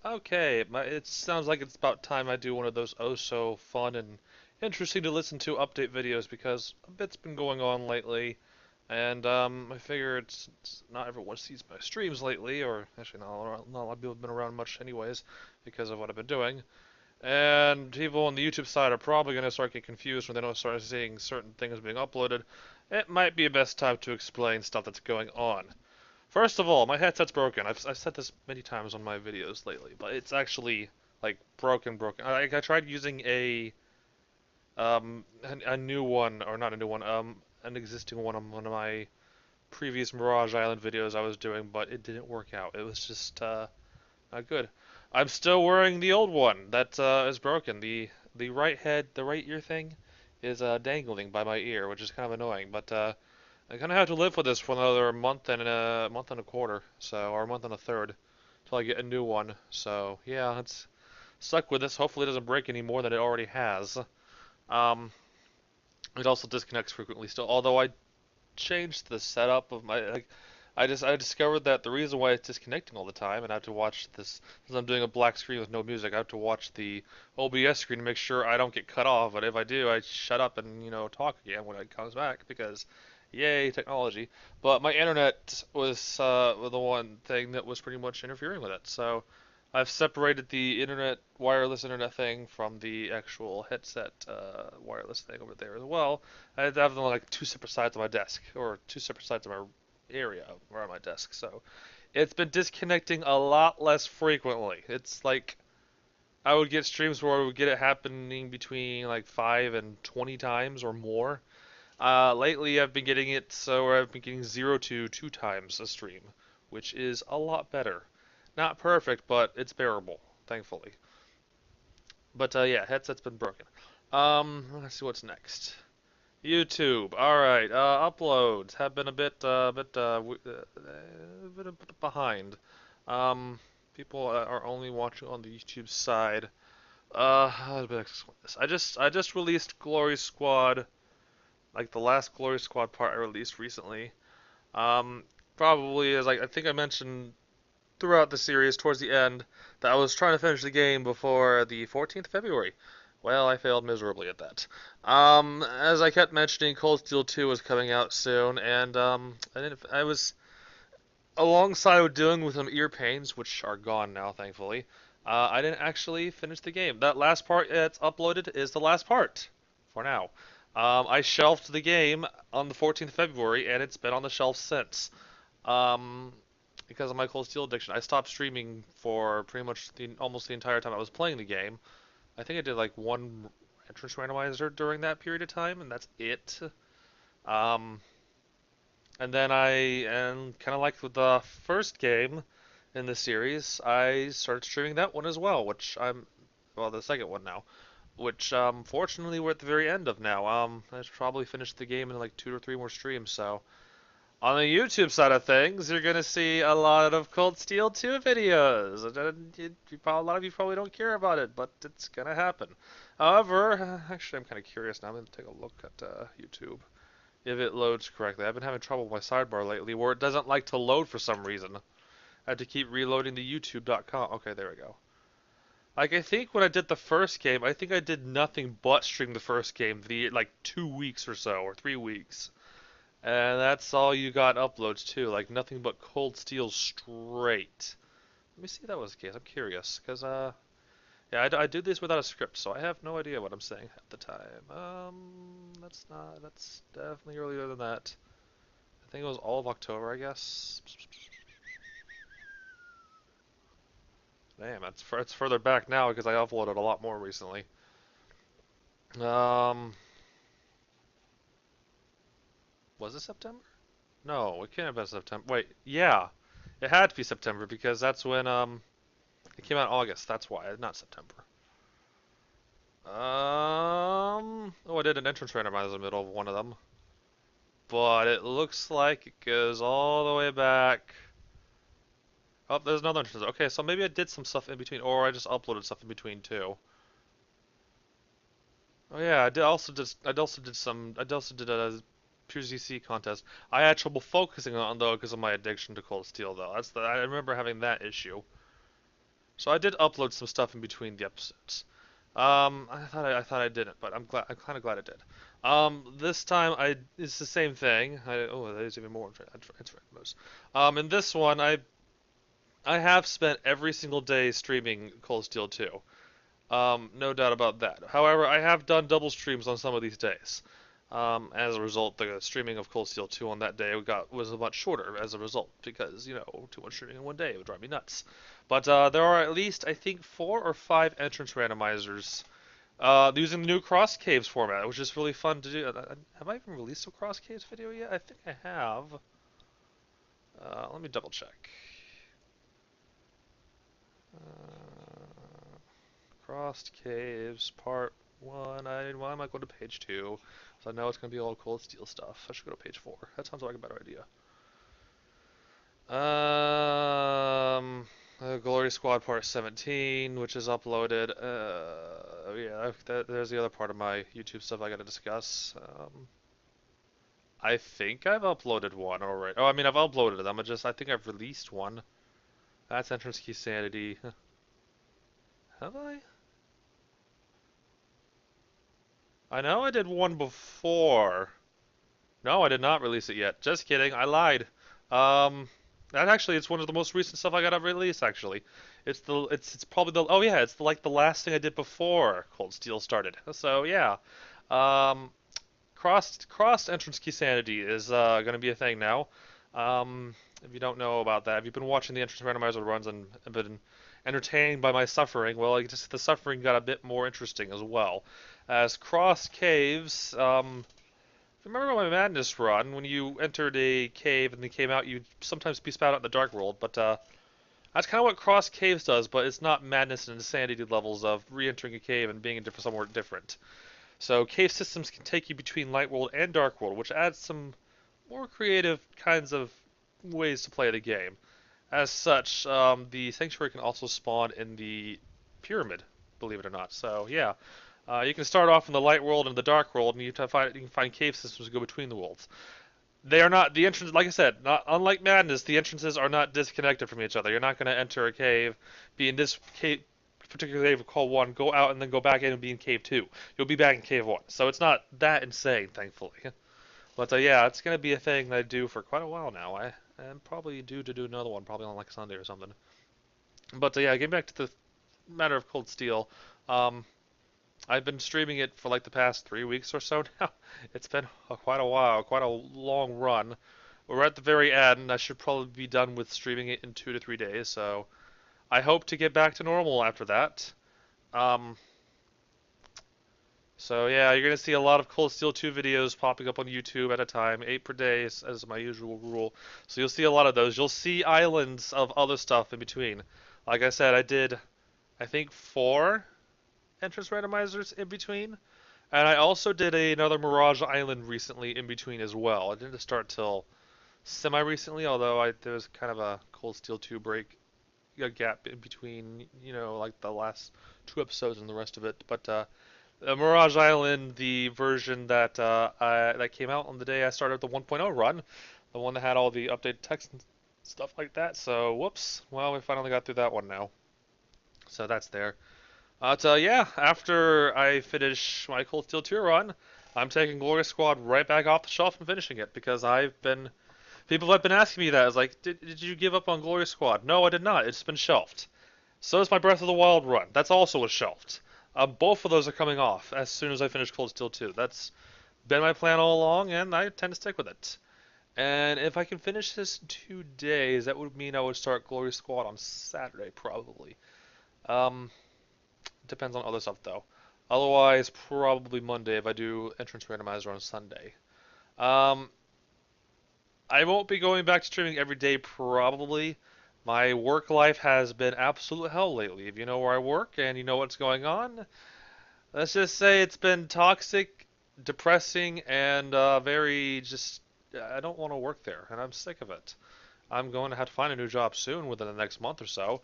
Okay, it sounds like it's about time I do one of those oh so fun and interesting to listen to update videos because a bit's been going on lately, and I figure it's not everyone sees my streams lately, or actually not a lot of people have been around much anyways because of what I've been doing. And people on the YouTube side are probably going to start getting confused when they don't start seeing certain things being uploaded. It might be a best time to explain stuff that's going on. First of all, my headset's broken. I've said this many times on my videos lately, but it's actually like broken. I tried using a new one, or not a new one, an existing one on one of my previous Mirage Island videos I was doing, but it didn't work out. It was just not good. I'm still wearing the old one that is broken. The right ear thing is dangling by my ear, which is kind of annoying, but I kind of have to live with this for another month and a quarter, so or a month and a third, till I get a new one. So yeah, it's stuck with this. Hopefully, it doesn't break any more than it already has. Um, it also disconnects frequently still. Although I changed the setup of my, like, I discovered that the reason why it's disconnecting all the time, and I have to watch this, since I'm doing a black screen with no music, I have to watch the OBS screen to make sure I don't get cut off. But if I do, I shut up and talk again when it comes back because, yay, technology. But my internet was the one thing that was pretty much interfering with it. So I've separated the wireless internet thing from the actual headset wireless thing over there as well. I have them on like two separate sides of my desk, or two separate sides of my area around my desk. So it's been disconnecting a lot less frequently. It's like I would get streams where I would get it happening between like 5 and 20 times or more. Lately, I've been getting it so I've been getting 0 to 2 times a stream, which is a lot better. Not perfect, but it's bearable, thankfully. But yeah, headset's been broken. Let's see what's next. YouTube. All right. Uploads have been a bit behind. Um, People are only watching on the YouTube side. How do I explain this? I just released Glory Squad, like the last Glory Squad part I released recently. Um, Probably as I think I mentioned throughout the series towards the end that I was trying to finish the game before the 14th of February. Well, I failed miserably at that. As I kept mentioning, Cold Steel 2 was coming out soon, and I was alongside with dealing with some ear pains, which are gone now, thankfully. I didn't actually finish the game. That last part that's uploaded is the last part for now. I shelved the game on the 14th of February, and it's been on the shelf since. Um, because of my Cold Steel addiction. I stopped streaming for pretty much almost the entire time I was playing the game. I think I did like one entrance randomizer during that period of time, and that's it. Um, and then and kind of like with the first game in the series, I started streaming that one as well, well, the second one now, which fortunately we're at the very end of now. I should probably finish the game in like 2 or 3 more streams, so on the YouTube side of things, you're gonna see a lot of Cold Steel 2 videos. A lot of you probably don't care about it, but it's gonna happen. However, actually, I'm kind of curious now. I'm gonna take a look at YouTube if it loads correctly. I've been having trouble with my sidebar lately, where it doesn't like to load for some reason. I had to keep reloading the YouTube.com. Okay, there we go. Like I think when I did the first game, I think I did nothing but stream the first game the like 2 weeks or so, or 3 weeks. And that's all you got uploads too, like nothing but Cold Steel straight. Let me see if that was the case. I'm curious, because yeah, I do this without a script, so I have no idea what I'm saying at the time. That's definitely earlier than that. I think it was all of October, I guess. Damn, it's further back now because I uploaded a lot more recently. Um, was it September? No, it can't have been September. Wait, yeah, it had to be September because that's when it came out in August. That's why, not September. Oh, I did an entrance randomizer in the middle of one of them, but it looks like it goes all the way back. Oh, there's another entrance. Okay, so maybe I did some stuff in between, or I just uploaded stuff in between too. Oh yeah, I also did a Pure ZC contest. I had trouble focusing on though because of my addiction to Cold Steel though. I remember having that issue. So I did upload some stuff in between the episodes. I thought I didn't, but I'm kind of glad I did. This time it's the same thing. There's even more transfer modes. In this one, I have spent every single day streaming Cold Steel 2. No doubt about that. However, I have done double streams on some of these days. As a result, the streaming of Cold Steel 2 on that day was a much shorter as a result because, too much streaming in one day would drive me nuts. But there are at least, I think, 4 or 5 entrance randomizers using the new Cross Caves format, which is really fun to do. Have I even released a Cross Caves video yet? I think I have. Let me double check. Uh, Crossed Caves Part 1. Why am I going to page 2? So I know it's going to be all Cold Steel stuff. I should go to page 4. That sounds like a better idea. Glory Squad Part 17, which is uploaded. Yeah, there's the other part of my YouTube stuff I gotta discuss. I think I've uploaded one already. Oh, I mean, I've uploaded them. I think I've released one. That's Entrance Key Sanity. Have I? I know I did one before. No, I did not release it yet. Just kidding. I lied. Um, that actually it's one of the most recent stuff I got to release. Actually, it's probably the oh yeah, it's like the last thing I did before Cold Steel started. So yeah, um, crossed entrance key sanity is going to be a thing now. If you don't know about that, if you've been watching the entrance randomizer runs and been entertained by my suffering, well, the suffering got a bit more interesting as well. As cross caves, remember my Madness run, when you entered a cave and then came out, you'd sometimes be spat out in the Dark World, but that's kind of what Cross Caves does, but it's not Madness and Insanity levels of re-entering a cave and being somewhere different. So cave systems can take you between Light World and Dark World, which adds some more creative kinds of ways to play the game. As such, the Sanctuary can also spawn in the Pyramid, believe it or not. So yeah, you can start off in the Light World and the Dark World, and you can find cave systems to go between the worlds. They are not the entrance, like I said, not unlike Madness. The entrances are not disconnected from each other. You're not going to enter a cave, be in this cave, particular cave called one, go out and then go back in and be in cave 2. You'll be back in cave 1. So it's not that insane, thankfully. But yeah, it's going to be a thing that I do for quite a while now. I am probably due to do another one, probably on like Sunday or something. But yeah, getting back to the matter of Cold Steel. Um, I've been streaming it for like the past 3 weeks or so now. It's been quite a while, quite a long run. We're at the very end. I should probably be done with streaming it in 2 to 3 days. So I hope to get back to normal after that. Um, so yeah, you're gonna see a lot of Cold Steel 2 videos popping up on YouTube at a time, 8 per day as my usual rule. So you'll see a lot of those. You'll see islands of other stuff in between. Like I said, I did, I think 4 entrance randomizers in between. And I also did another Mirage Island recently in between as well. I didn't start till semi-recently, although there was kind of a Cold Steel 2 break, a gap in between, like the last 2 episodes and the rest of it. But Mirage Island, the version that came out on the day I started the 1.0 run, the one that had all the updated text and stuff like that. So, whoops. Well, we finally got through that one now. So that's there. Yeah, after I finish my Cold Steel 2 run, I'm taking Glorious Squad right back off the shelf and finishing it because people have been asking me that. It's like, did you give up on Glorious Squad? No, I did not. It's been shelved. So is my Breath of the Wild run. That's also a shelved. Both of those are coming off as soon as I finish Cold Steel 2. That's been my plan all along, and I tend to stick with it. And if I can finish this in 2 days, that would mean I would start Glorious Squad on Saturday, probably. Um, Depends on other stuff though. Otherwise, probably Monday if I do entrance randomizer on Sunday. Um, I won't be going back to streaming every day probably. My work life has been absolute hell lately. If you know where I work and you know what's going on, let's just say it's been toxic, depressing, and very just. I don't want to work there, and I'm sick of it. I'm going to have to find a new job soon within the next month or so.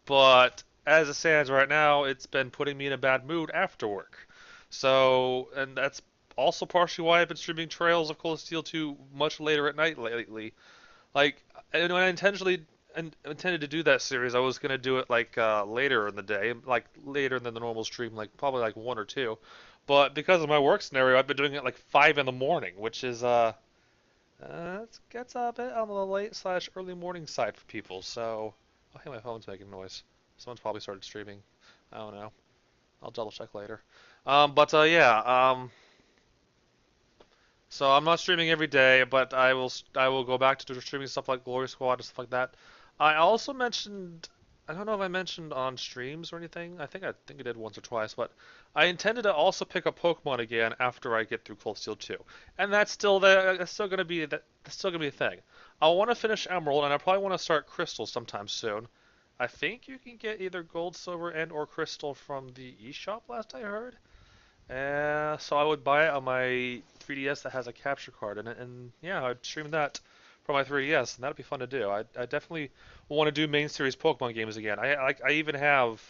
But as it stands right now, it's been putting me in a bad mood after work. So, and that's also partially why I've been streaming Trails of Cold Steel 2 much later at night lately. Like, and I intentionally intended to do that series, I was gonna do it like later in the day, like later than the normal stream, like probably like 1 or 2. But because of my work scenario, I've been doing it like 5 in the morning, which is it gets a bit on the late slash early morning side for people. So, oh hey, my phone's making noise. Someone's probably started streaming. I don't know. I'll double check later. But yeah. So I'm not streaming every day, but I will go back to streaming stuff like Glory Squad and stuff like that. I also mentioned I don't know if I mentioned on streams or anything. I think I did once or twice, but I intended to also pick up Pokemon again after I get through Cold Steel 2. And that's still that's still gonna be that's still gonna be a thing. I want to finish Emerald and I probably want to start Crystal sometime soon. I think you can get either Gold, Silver, and or Crystal from the eShop last I heard. So I would buy it on my 3DS that has a capture card in it, and yeah, I'd stream that from my 3DS, and that'd be fun to do. I definitely want to do main series Pokemon games again. I even have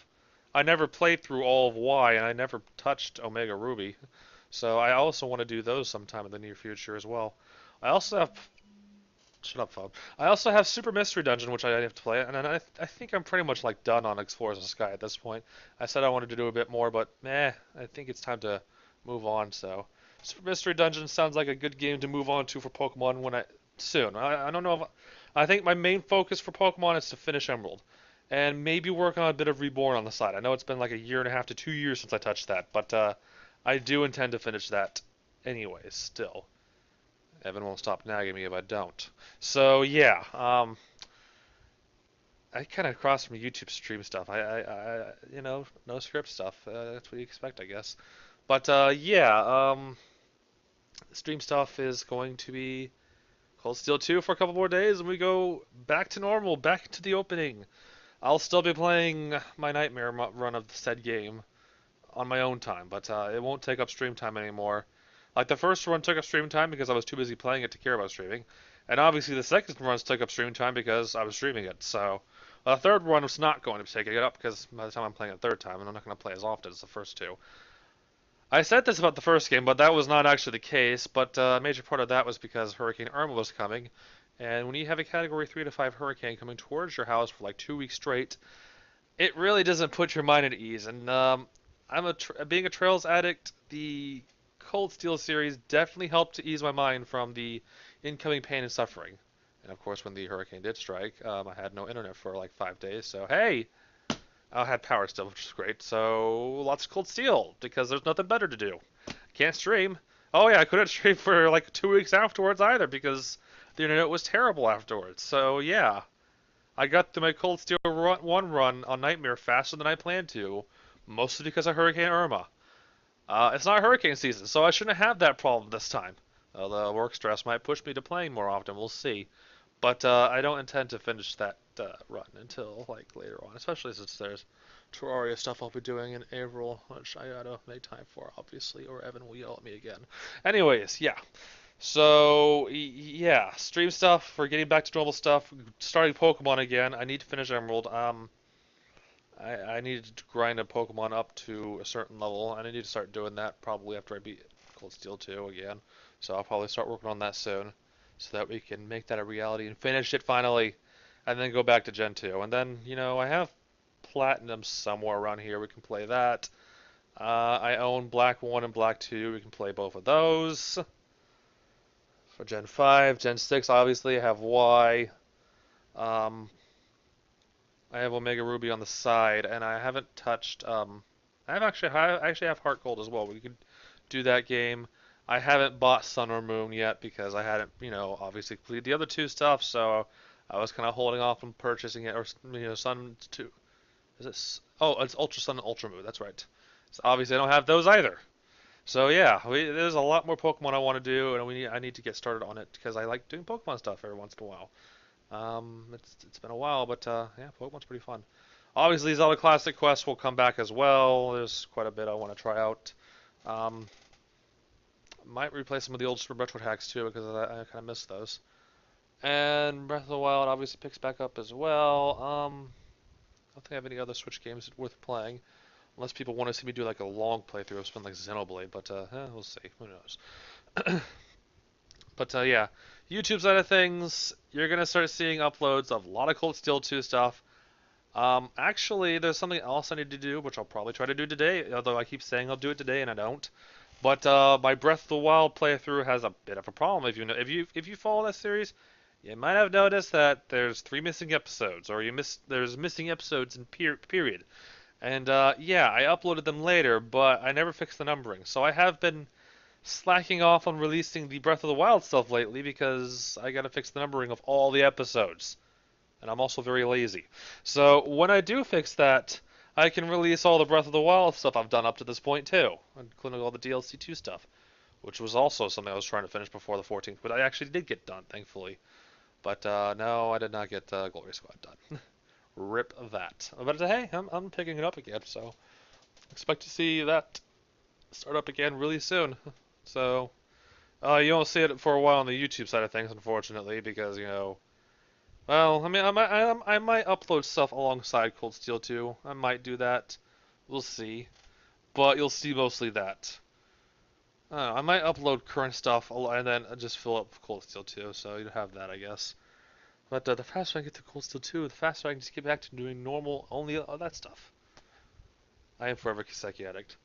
I never played through all of Y, and I never touched Omega Ruby, so I also want to do those sometime in the near future as well. I also have Shut up, phone. I also have Super Mystery Dungeon, which I have to play, and I think I'm pretty much like done on Explorers of Sky at this point. I said I wanted to do a bit more, but I think it's time to move on. So, Super Mystery Dungeon sounds like a good game to move on to for Pokemon when I soon. I don't know if I think my main focus for Pokemon is to finish Emerald, and maybe work on a bit of Reborn on the side. I know it's been like a year and a half to 2 years since I touched that, but I do intend to finish that anyways. Still. Evan won't stop nagging me if I don't. So yeah, I kind of crossed from YouTube stream stuff. No script stuff. That's what you expect, I guess. But yeah, stream stuff is going to be Cold Steel 2 for a couple more days, and we go back to normal, back to the opening. I'll still be playing my Nightmare run of the said game on my own time, but it won't take up stream time anymore. Like the first run took up stream time because I was too busy playing it to care about streaming, and obviously the second run took up stream time because I was streaming it. So the third run was not going to be taking it up because by the time I'm playing it a third time, I'm not going to play as often as the first two. I said this about the first game, but that was not actually the case. But a major part of that was because Hurricane Irma was coming, and when you have a Category 3 to 5 hurricane coming towards your house for like 2 weeks straight, it really doesn't put your mind at ease. And being a Trails addict, the Cold Steel series definitely helped to ease my mind from the incoming pain and suffering. And of course, when the hurricane did strike, I had no internet for like 5 days. So hey, I had power still, which is great. So lots of Cold Steel because there's nothing better to do. Can't stream. Oh yeah, I couldn't stream for like 2 weeks afterwards either because the internet was terrible afterwards. So yeah, I got to my Cold Steel 1 run on Nightmare faster than I planned to, mostly because of Hurricane Irma. It's not hurricane season, so I shouldn't have that problem this time. Although work stress might push me to playing more often, we'll see. But I don't intend to finish that run until like later on, especially since there's Terraria stuff I'll be doing in April, which I gotta make time for, obviously, or Evan will yell at me again. Anyways, yeah. So yeah, stream stuff for getting back to normal stuff, starting Pokemon again. I need to finish Emerald. I needed to grind a Pokemon up to a certain level, and I need to start doing that probably after I beat Cold Steel 2 again. So I'll probably start working on that soon, so that we can make that a reality and finish it finally, and then go back to Gen 2. And then, I have Platinum somewhere around here. We can play that. I own Black 1 and Black 2. We can play both of those. For Gen 5, Gen 6, obviously, I have Y. Um, I have Omega Ruby on the side, and I haven't touched. I actually have Heart Gold as well. We could do that game. I haven't bought Sun or Moon yet because I hadn't, obviously completed the other two stuff. So I was kind of holding off on purchasing it, or Sun two. Is it? Oh, it's Ultra Sun and Ultra Moon. That's right. So obviously I don't have those either. So yeah, there's a lot more Pokemon I want to do, and I need to get started on it because I like doing Pokemon stuff every once in a while. It's been a while, but yeah, Pokemon's pretty fun. Obviously, Zelda Classic Quest will come back as well. There's quite a bit I want to try out. Um, might replay some of the old Super Metroid hacks too because I kind of miss those. And Breath of the Wild obviously picks back up as well. I don't think I have any other Switch games worth playing, unless people want to see me do like a long playthrough of something like Xenoblade. But we'll see. Who knows? But yeah, YouTube side of things, you're gonna start seeing uploads of a lot of Cold Steel 2 stuff. Actually, there's something else I need to do, which I'll probably try to do today, although I keep saying I'll do it today and I don't. But my Breath of the Wild playthrough has a bit of a problem. If you know, if you follow that series, you might have noticed that there's 3 missing episodes, or there's missing episodes in period. And yeah, I uploaded them later, but I never fixed the numbering. So I have been slacking off on releasing the Breath of the Wild stuff lately because I gotta fix the numbering of all the episodes. And I'm also very lazy. So when I do fix that, I can release all the Breath of the Wild stuff I've done up to this point too, including all the DLC 2 stuff, which was also something I was trying to finish before the 14th, but I actually did get done, thankfully. But no, I did not get Glory Squad done. Rip that. But hey, I'm picking it up again, so expect to see that start up again really soon. So you won't see it for a while on the YouTube side of things, unfortunately, because well, I mean, I might upload stuff alongside Cold Steel 2. I might do that. We'll see. But you'll see mostly that. I don't know, I might upload current stuff and then just fill up Cold Steel 2, so you have that, I guess. But the faster I get to Cold Steel 2, the faster I can just get back to doing normal, only that stuff. I am forever Kiseki addict.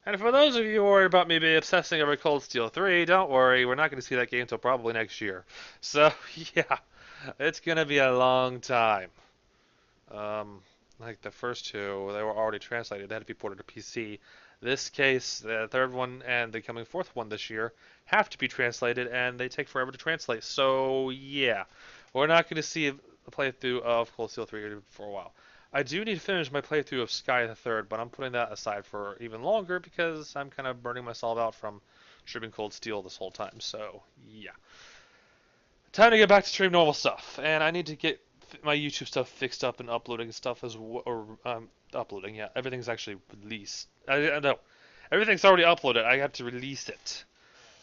And for those of you worried about me being obsessing over Cold Steel 3, don't worry, we're not going to see that game until probably next year. So, yeah, it's going to be a long time. Like the first two, they were already translated. They had to be ported to PC. This case, the third one and the coming fourth one this year have to be translated, and they take forever to translate. So yeah, we're not going to see a playthrough of Cold Steel 3 for a while. I do need to finish my playthrough of Sky the Third, but I'm putting that aside for even longer because I'm kind of burning myself out from streaming Cold Steel this whole time. So yeah, time to get back to stream normal stuff, and I need to get my YouTube stuff fixed up and uploading stuff as well, or uploading. Yeah, everything's actually released. I know everything's already uploaded. I have to release it.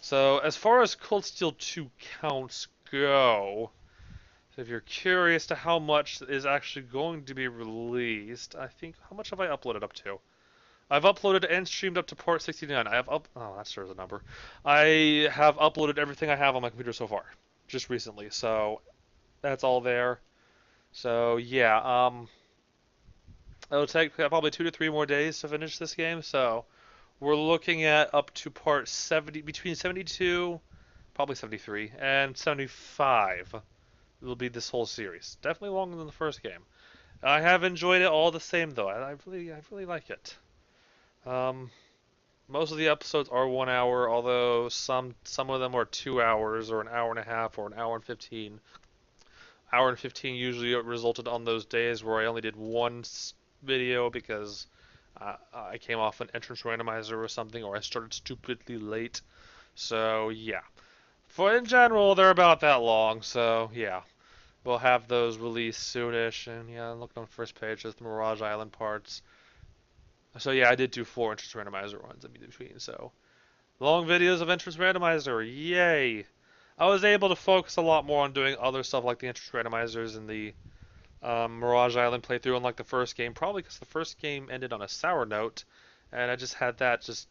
So as far as Cold Steel 2 counts go, if you're curious to how much is actually going to be released, I think how much have I uploaded up to? I've uploaded and streamed up to part 69. I have oh, that sure is a number. I have uploaded everything I have on my computer so far, just recently. So that's all there. So yeah, it'll take probably 2 to 3 more days to finish this game. So we're looking at up to part 70, between 72, probably 73, and 75. Will be this whole series. Definitely longer than the first game. I have enjoyed it all the same though. I really like it. Um, Most of the episodes are 1 hour, although some of them are 2 hours or an hour and a half or an hour and 15. Hour and 15 usually resulted on those days where I only did one video because I came off an entrance randomizer or something, or I started stupidly late. So yeah, for in general they're about that long. So yeah, we'll have those released soonish. And yeah, looking on the first page, there's the Mirage Island parts. So yeah, I did do 4 entrance randomizer runs in between. So long videos of entrance randomizer, yay! I was able to focus a lot more on doing other stuff like the entrance randomizers and the Mirage Island playthrough, unlike the first game. Probably because the first game ended on a sour note, and I just had that just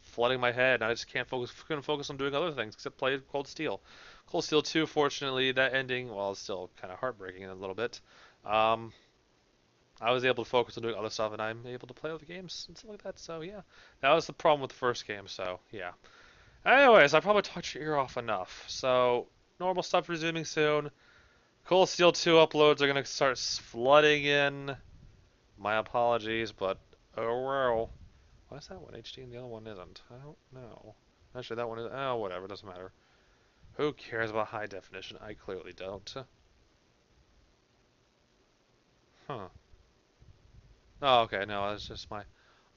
flooding my head, and I just couldn't focus on doing other things except play Cold Steel. Cold Steel 2, fortunately, that ending, well, it's still kind of heartbreaking a little bit. Um, I was able to focus on doing other stuff, and I'm able to play other games and stuff like that. So yeah, that was the problem with the first game. So yeah. Anyways, I probably talked your ear off enough. So normal stuff resuming soon. Cold Steel 2 uploads are gonna start flooding in. My apologies, but oh well. Why is that one HD and the other one isn't? I don't know. Actually, that one is. Oh, whatever. Doesn't matter. Who cares about high definition? I clearly don't. Huh. Oh, okay. No, it's just my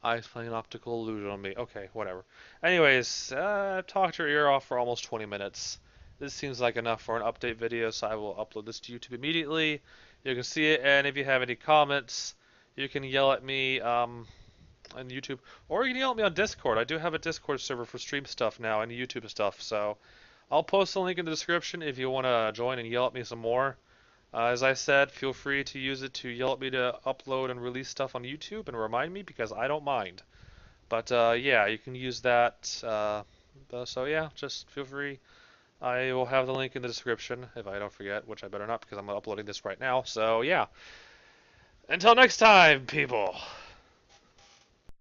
eyes playing an optical illusion on me. Okay, whatever. Anyways, I've talked your ear off for almost 20 minutes. This seems like enough for an update video, so I will upload this to YouTube immediately. You can see it, and if you have any comments, you can yell at me on YouTube, or you can yell at me on Discord. I do have a Discord server for stream stuff now and YouTube stuff, so I'll post a link in the description if you want to join and yell at me some more. As I said, feel free to use it to yell at me to upload and release stuff on YouTube and remind me because I don't mind. But yeah, you can use that. So yeah, just feel free. I will have the link in the description if I don't forget, which I better not because I'm uploading this right now. So yeah, until next time, people.